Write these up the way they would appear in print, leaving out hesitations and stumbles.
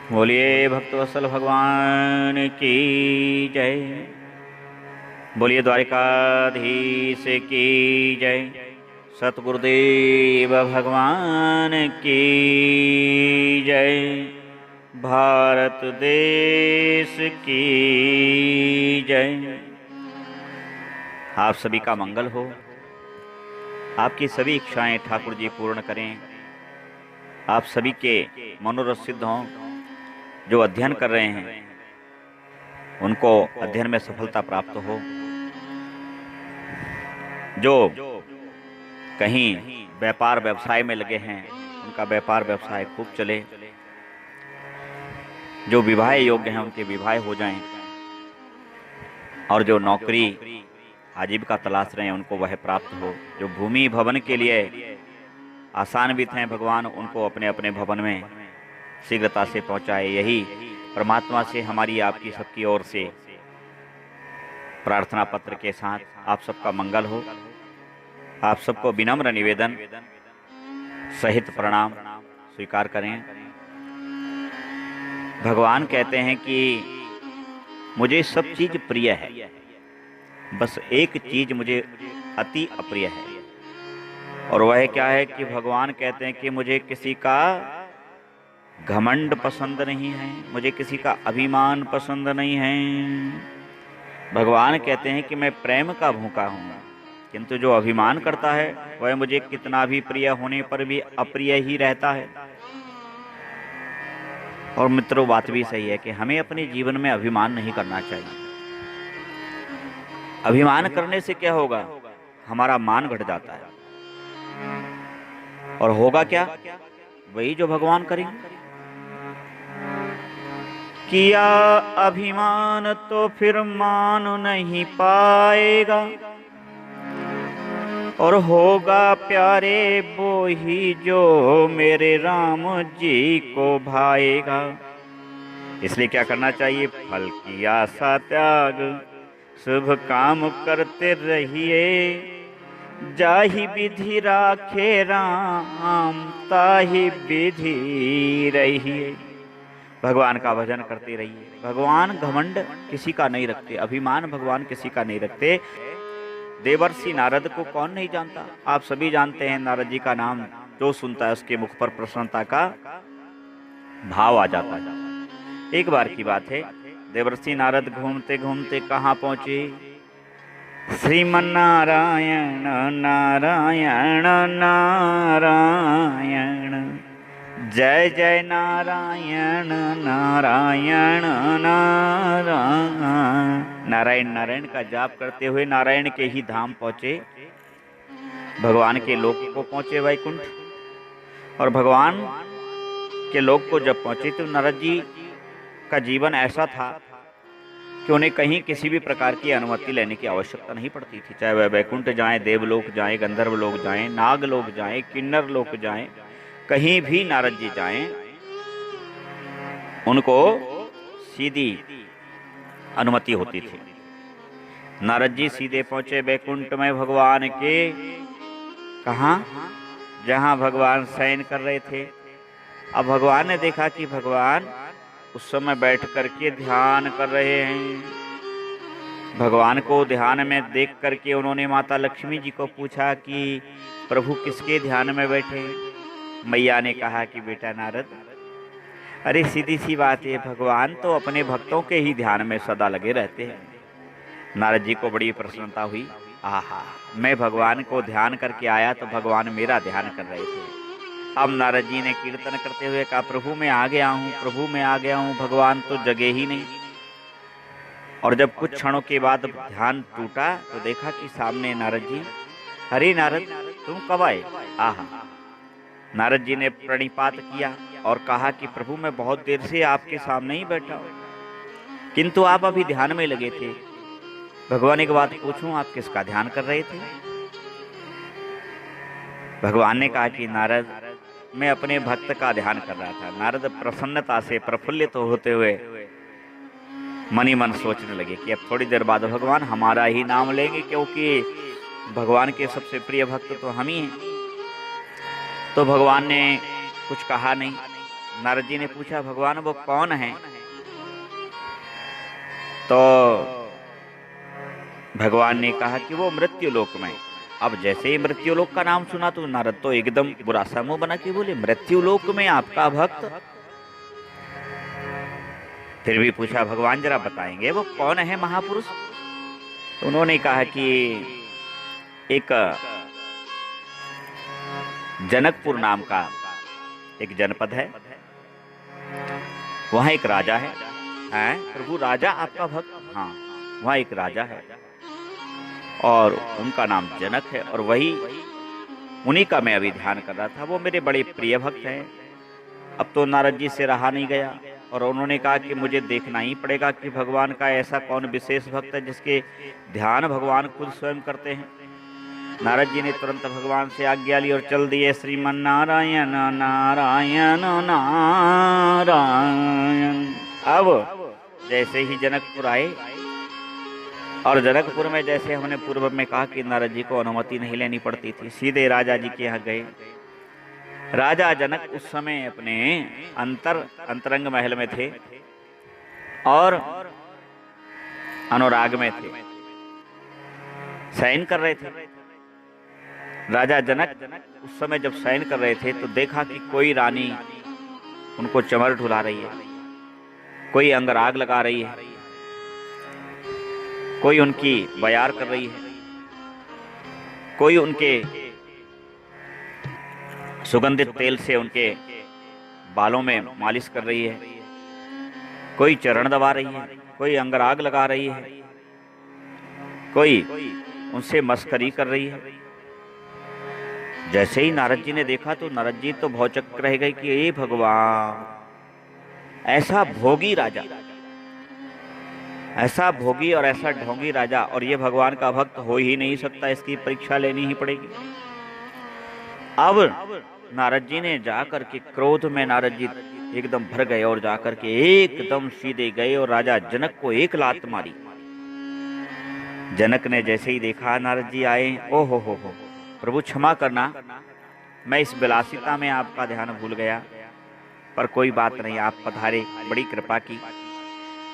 बोलिए भक्तवत्सल भगवान की जय। बोलिए द्वारिकाधीश की जय। सतगुरुदेव भगवान की जय। भारत देश की जय। आप सभी का मंगल हो। आपकी सभी इच्छाएं ठाकुर जी पूर्ण करें। आप सभी के मनोरथ सिद्ध हों। जो अध्ययन कर रहे हैं उनको अध्ययन में सफलता प्राप्त हो। जो कहीं व्यापार व्यवसाय में लगे हैं उनका व्यापार व्यवसाय खूब चले। जो विवाह योग्य हैं उनके विवाह हो जाएं। और जो नौकरी आजीविका तलाश रहे हैं उनको वह प्राप्त हो। जो भूमि भवन के लिए आसान्वित हैं भगवान उनको अपने अपने भवन में शीघ्रता से पहुंचाए। यही परमात्मा से हमारी आपकी सबकी ओर से प्रार्थना पत्र के साथ आप सबका मंगल हो। आप सबको विनम्र निवेदन सहित प्रणाम स्वीकार करें। भगवान कहते हैं कि मुझे सब चीज प्रिय है, बस एक चीज मुझे अति अप्रिय है। और वह क्या है कि भगवान कहते हैं कि मुझे किसी का घमंड पसंद नहीं है, मुझे किसी का अभिमान पसंद नहीं है। भगवान कहते हैं कि मैं प्रेम का भूखा हूं, किंतु जो अभिमान करता है वह मुझे कितना भी प्रिय होने पर भी अप्रिय ही रहता है। और मित्रों, बात भी सही है कि हमें अपने जीवन में अभिमान नहीं करना चाहिए। अभिमान करने से क्या होगा? हमारा मान घट जाता है। और होगा क्या? वही जो भगवान करेंगे। किया अभिमान तो फिर मान नहीं पाएगा, और होगा प्यारे वो ही जो मेरे राम जी को भाएगा। इसलिए क्या करना चाहिए? फल की आशा त्याग शुभ काम करते रहिए। जाहि विधि राखे राम ताहि विधि रहिए। भगवान का भजन करते रहिए। भगवान घमंड किसी का नहीं रखते, अभिमान भगवान किसी का नहीं रखते। देवर्षि नारद को कौन नहीं जानता? आप सभी जानते हैं। नारद जी का नाम जो सुनता है उसके मुख पर प्रसन्नता का भाव आ जाता है। एक बार की बात है, देवर्षि नारद घूमते घूमते कहाँ पहुंचे? श्रीमन्नारायण नारायण नारायण, जय जय नारायण नारायण नारायण। नारायण नारायण का जाप करते हुए नारायण के ही धाम पहुंचे। भगवान के लोक को पहुंचे, वैकुंठ। और भगवान के लोक को जब पहुंचे तो नारद जी का जीवन ऐसा था कि उन्हें कहीं किसी भी प्रकार की अनुमति लेने की आवश्यकता नहीं पड़ती थी। चाहे वह वैकुंठ जाएं, देवलोक जाएं, गंधर्व लोक जाएं, नागलोक जाएं, किन्नर लोक जाएं, कहीं भी नारद जी जाएं उनको सीधी अनुमति होती थी। नारद जी सीधे पहुंचे वैकुंठ में भगवान के। कहाँ? जहां भगवान शयन कर रहे थे। अब भगवान ने देखा कि भगवान उस समय बैठ करके ध्यान कर रहे हैं। भगवान को ध्यान में देख करके उन्होंने माता लक्ष्मी जी को पूछा कि प्रभु किसके ध्यान में बैठे? मैया ने कहा कि बेटा नारद, अरे सीधी सी बात है, भगवान तो अपने भक्तों के ही ध्यान में सदा लगे रहते हैं। नारद जी को बड़ी प्रसन्नता हुई। आहा, मैं भगवान को ध्यान करके आया तो भगवान मेरा ध्यान कर रहे थे। अब नारद जी ने कीर्तन करते हुए कहा, प्रभु मैं आ गया हूँ, प्रभु मैं आ गया हूँ। भगवान तो जगे ही नहीं। और जब कुछ क्षणों के बाद ध्यान टूटा तो देखा कि सामने नारद जी। अरे नारद, तुम कब आए? आहा। नारद जी ने प्रणिपात किया और कहा कि प्रभु मैं बहुत देर से आपके सामने ही बैठा हूँ, किंतु आप अभी ध्यान में लगे थे। भगवान एक बात पूछूं, आप किसका ध्यान कर रहे थे? भगवान ने कहा कि नारद, मैं अपने भक्त का ध्यान कर रहा था। नारद प्रसन्नता से प्रफुल्लित होते हुए मन ही मन सोचने लगे कि अब थोड़ी देर बाद भगवान हमारा ही नाम लेंगे, क्योंकि भगवान के सबसे प्रिय भक्त तो हम ही हैं। तो भगवान ने कुछ कहा नहीं। नारद जी ने पूछा भगवान वो कौन है? तो भगवान ने कहा कि वो मृत्यु लोक में। अब जैसे ही मृत्यु लोक का नाम सुना तो नारद तो एकदम बुरा सा मुंह बना के बोले, मृत्यु लोक में आपका भक्त? फिर भी पूछा भगवान जरा बताएंगे वो कौन है महापुरुष? तो उन्होंने कहा कि एक जनकपुर नाम का एक जनपद है, वहां एक राजा है। प्रभु राजा आपका भक्त? हाँ, वहां एक राजा है और उनका नाम जनक है, और वही उन्हीं का मैं अभी ध्यान कर रहा था। वो मेरे बड़े प्रिय भक्त हैं। अब तो नारद जी से रहा नहीं गया और उन्होंने कहा कि मुझे देखना ही पड़ेगा कि भगवान का ऐसा कौन विशेष भक्त है जिसके ध्यान भगवान खुद स्वयं करते हैं। नारद जी ने तुरंत भगवान से आज्ञा ली और चल दिए श्रीमन नारायण नारायण नारायण। अब जैसे ही जनकपुर आए, और जनकपुर में जैसे हमने पूर्व में कहा कि नारद जी को अनुमति नहीं लेनी पड़ती थी, सीधे राजा जी के यहाँ गए। राजा जनक उस समय अपने अंतरंग महल में थे और अनुराग में थे, शयन कर रहे थे। राजा जनक उस समय जब शयन कर रहे थे तो देखा कि कोई रानी उनको चमर ढुला रही है, कोई अंगराग लगा रही है, कोई उनकी बयार कर रही है, कोई उनके सुगंधित तेल से उनके बालों में मालिश कर रही है, कोई चरण दबा रही है, कोई अंगराग लगा रही है, कोई उनसे मस्करी कर रही है। जैसे ही नारद जी ने देखा तो नारद जी तो भौचक्क रह गए कि हे भगवान, ऐसा भोगी राजा, ऐसा भोगी और ऐसा ढोंगी राजा, और ये भगवान का भक्त हो ही नहीं सकता, इसकी परीक्षा लेनी ही पड़ेगी। अब नारद जी ने जाकर के क्रोध में नारद जी एकदम भर गए और जाकर के एकदम सीधे गए और राजा जनक को एक लात मारी। जनक ने जैसे ही देखा नारद जी आए, ओ हो, प्रभु क्षमा करना, मैं इस विलासिता में आपका ध्यान भूल गया, पर कोई बात नहीं, आप पधारे, बड़ी कृपा की।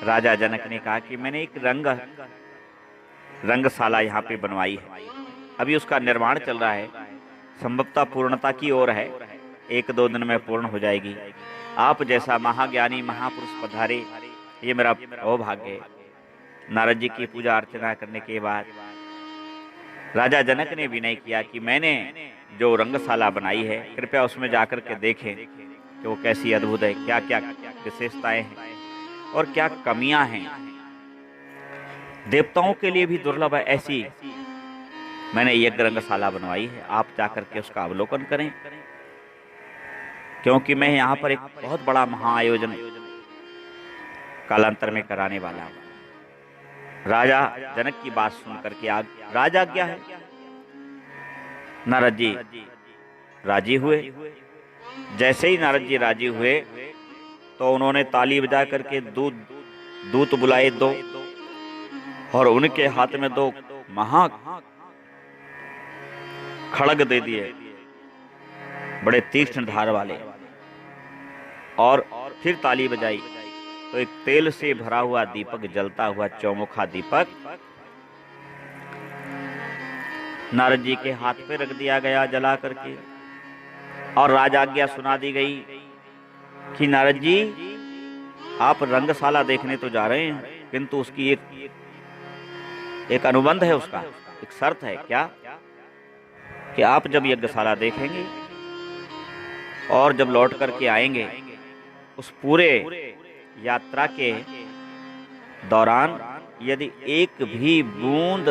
राजा जनक ने कहा कि मैंने एक रंगशाला यहाँ पे बनवाई है, अभी उसका निर्माण चल रहा है, संभवतः पूर्णता की ओर है, 1-2 दिन में पूर्ण हो जाएगी। आप जैसा महाज्ञानी महापुरुष पधारे, ये मेरा सौभाग्य है। नारद जी की पूजा अर्चना करने के बाद राजा जनक ने विनय किया कि मैंने जो रंगशाला बनाई है, कृपया उसमें जाकर के देखें कि वो कैसी अद्भुत है, क्या क्या विशेषताएं हैं और क्या कमियां हैं। देवताओं के लिए भी दुर्लभ है, ऐसी मैंने यज्ञ रंगशाला बनवाई है, आप जाकर के उसका अवलोकन करें, क्योंकि मैं यहाँ पर एक बहुत बड़ा महाआयोजन कालांतर में कराने वाला हूँ। राजा जनक की बात सुन करके राजा क्या है, नारद जी राजी हुए। जैसे ही नारद जी राजी हुए तो उन्होंने ताली बजा करके दूत बुलाए 2, और उनके हाथ में 2 महा खड़ग दे दिए, बड़े तीक्ष्ण धार वाले, और फिर ताली बजाई तो एक तेल से भरा हुआ दीपक, जलता हुआ चौमुखा दीपक नारद जी के हाथ पे रख दिया गया जला करके, और राजाज्ञा सुना दी गई कि नारद जी आप रंगशाला देखने तो जा रहे हैं, किंतु उसकी एक अनुबंध है, उसका एक शर्त है। क्या? कि आप जब यज्ञशाला देखेंगे और जब लौट करके आएंगे, उस पूरे यात्रा के दौरान यदि एक भी बूंद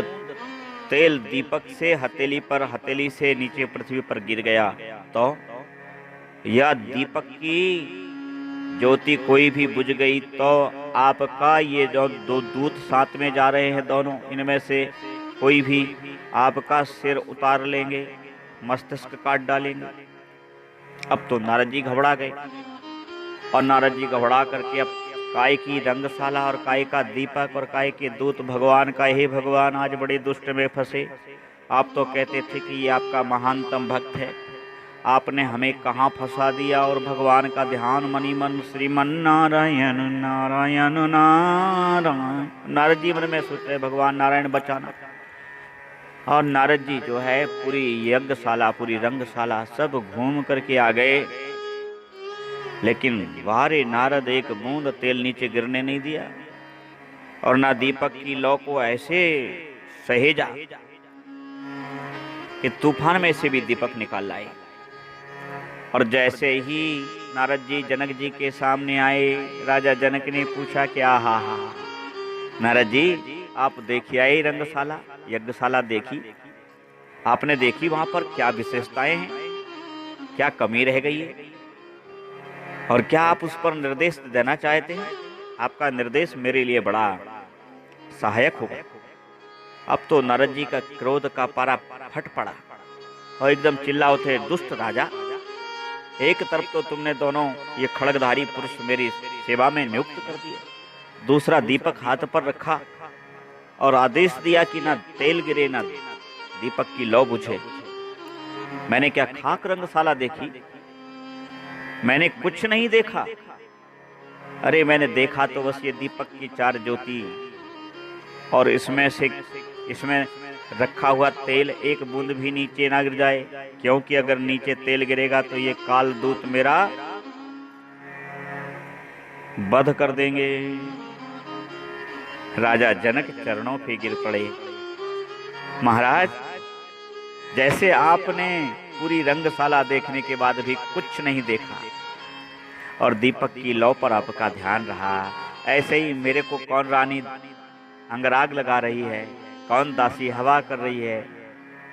तेल दीपक से हथेली से नीचे पृथ्वी पर गिर गया तो, या दीपक की ज्योति कोई भी बुझ गई तो आपका ये जो 2 दूत साथ में जा रहे हैं, दोनों इनमें से कोई भी आपका सिर उतार लेंगे, मस्तिष्क काट डालेंगे। अब तो नारद जी घबरा गए, और नारद जी घबरा करके अब काय की रंगशाला और काय का दीपक और काय के दूत भगवान का, हे भगवान आज बड़े दुष्ट में फंसे, आप तो कहते थे कि ये आपका महानतम भक्त है, आपने हमें कहाँ फंसा दिया। और भगवान का ध्यान मनी मन श्रीमन नारायण नारायण नारायण। नारद जी मन में सोच रहे भगवान नारायण बचाना। और नारद जी जो है पूरी यज्ञशाला पूरी रंगशाला सब घूम करके आ गए, लेकिन वारे नारद एक बूंद तेल नीचे गिरने नहीं दिया और ना दीपक की लौ को ऐसे सहेजा कि तूफान में से भी दीपक निकाल लाए। और जैसे ही नारद जी जनक जी के सामने आए, राजा जनक ने पूछा कि आहा हा नारद जी आप देखिए आई रंगशाला यज्ञशाला देखी, आपने देखी वहां पर क्या विशेषताएं हैं, क्या कमी रह गई है और क्या आप उस पर निर्देश देना चाहते हैं। आपका निर्देश मेरे लिए बड़ा सहायक होगा। अब तो नारद जी का क्रोध का पारा फट पड़ा और एकदम चिल्ला उठे, दुष्ट राजा, एक तरफ तो तुमने दोनों ये खड़गधारी पुरुष मेरी सेवा में नियुक्त कर दिया, दूसरा दीपक हाथ पर रखा और आदेश दिया कि ना तेल गिरे ना दीपक की लौ बुझे। मैंने क्या खाक रंगशाला देखी? मैंने कुछ नहीं देखा। अरे मैंने देखा तो बस ये दीपक की 4 ज्योति और इसमें रखा हुआ तेल एक बूंद भी नीचे ना गिर जाए, क्योंकि अगर नीचे तेल गिरेगा तो ये काल दूत मेरा वध कर देंगे। राजा जनक चरणों पे गिर पड़े। महाराज, जैसे आपने पूरी रंगशाला देखने के बाद भी कुछ नहीं देखा और दीपक की लौ पर आपका ध्यान रहा, ऐसे ही मेरे को कौन रानी अंगराग लगा रही है, कौन दासी हवा कर रही है,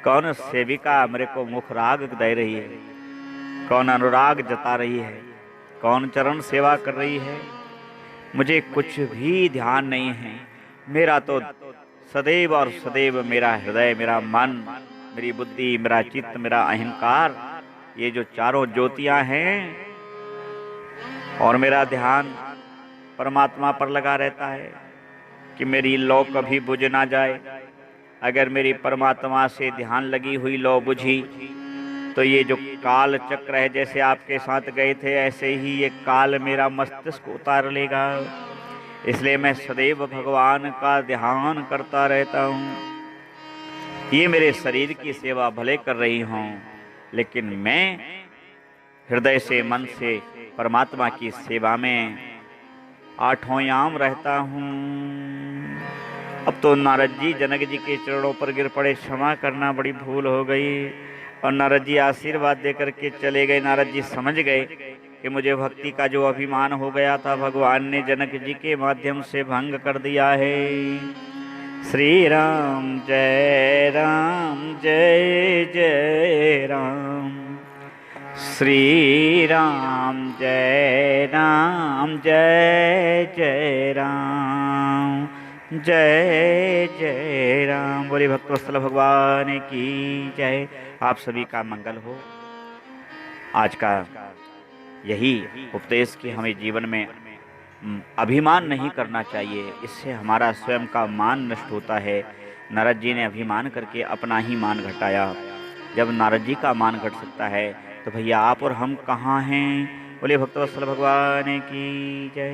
कौन सेविका मेरे को मुखराग दे रही है, कौन अनुराग जता रही है, कौन चरण सेवा कर रही है, मुझे कुछ भी ध्यान नहीं है। मेरा तो सदैव और सदैव मेरा हृदय, मेरा मन, मेरी बुद्धि, मेरा चित्त, मेरा अहंकार, ये जो चारों ज्योतियां हैं और मेरा ध्यान परमात्मा पर लगा रहता है कि मेरी लौ कभी बुझ ना जाए। अगर मेरी परमात्मा से ध्यान लगी हुई लौ बुझी तो ये जो काल चक्र है, जैसे आपके साथ गए थे ऐसे ही ये काल मेरा मस्तिष्क उतार लेगा। इसलिए मैं सदैव भगवान का ध्यान करता रहता हूँ। ये मेरे शरीर की सेवा भले कर रही हूँ, लेकिन मैं हृदय से मन से परमात्मा की सेवा में आठों याम रहता हूँ। अब तो नारद जी जनक जी के चरणों पर गिर पड़े, क्षमा करना बड़ी भूल हो गई। और नारद जी आशीर्वाद देकर के चले गए। नारद जी समझ गए कि मुझे भक्ति का जो अभिमान हो गया था भगवान ने जनक जी के माध्यम से भंग कर दिया है। श्री राम जय जय राम, श्री राम जय जय राम, जय जय राम। बोले भक्तवत्सल भगवान की जय। आप सभी का मंगल हो। आज का यही उपदेश कि हमें जीवन में अभिमान नहीं करना चाहिए, इससे हमारा स्वयं का मान नष्ट होता है। नारद जी ने अभिमान करके अपना ही मान घटाया। जब नारद जी का मान घट सकता है तो भैया आप और हम कहाँ हैं। बोले भक्तवत्सल भगवान की जय।